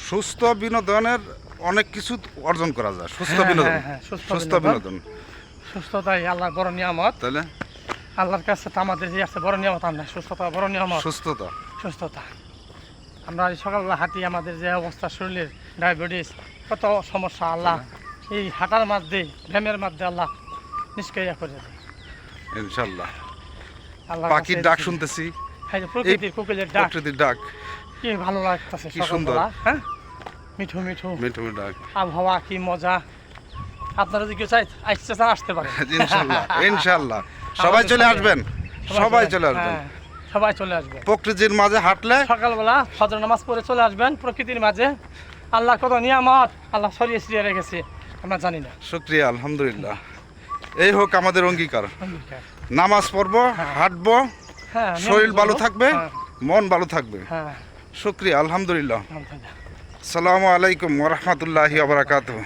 সুস্থ বিনোদনের অনেক কিছু অর্জন করা যায়। সুস্থ বিনোদন, সুস্থ বিনোদন, সুস্থতাই আল্লাহর বড় নিয়ামত। তাহলে আল্লাহর কাছে তো আমাদের যে আছে বড় নিয়ামত, আমরা সুস্থতা বড় নিয়ামত। সুস্থতা, সুস্থতা আমরা এই সকালবেলা হাঁটি, আমাদের যে অবস্থা শরীরের ডায়াবেটিস কত সমস্যা আল্লাহ এই হাঁটার মধ্যে ব্যায়ামের মধ্যে আল্লাহ নিষ্ক্রিয় করে দেয় ইনশাআল্লাহ। আল্লাহ পাখির ডাক শুনতেছি, এই যে প্রকৃতির কোকিলের ডাক, প্রকৃতির ডাক কি ভালো লাগতেছে কি সুন্দর। হ্যাঁ, মিঠু মিঠু মিঠু মিঠু ডাক। আবহাওয়া কি মজা। আপনারা যদি কেউ আসতে চান আসতে পারেন ইনশাআল্লাহ, ইনশাআল্লাহ সবাই চলে আসবেন, সবাই চলে আসবেন। হ্যাঁ, সবাই চলে আসবেন প্রকৃতির মাঝে হাঁটলে সকালবেলা ফজর নামাজ পড়ে চলে আসবেন প্রকৃতির মাঝে। আল্লাহ কত নিয়ামত আল্লাহ ছড়িয়ে ছিটিয়ে রেখেছে আমরা জানি না। শুকরিয়া, আলহামদুলিল্লাহ। এই হোক আমাদের অঙ্গীকার, অঙ্গীকার। নামাজ পড়বো, হাঁটবো, হ্যাঁ, শরীর ভালো নিয়মিত থাকবে, হ্যাঁ, মন ভালো থাকবে। হ্যাঁ, শুকরিয়া, আলহামদুলিল্লাহ। আলহামদুলিল্লাহ। আসসালামু আলাইকুম ওয়া রাহমাতুল্লাহি ওয়া বারাকাতুহু।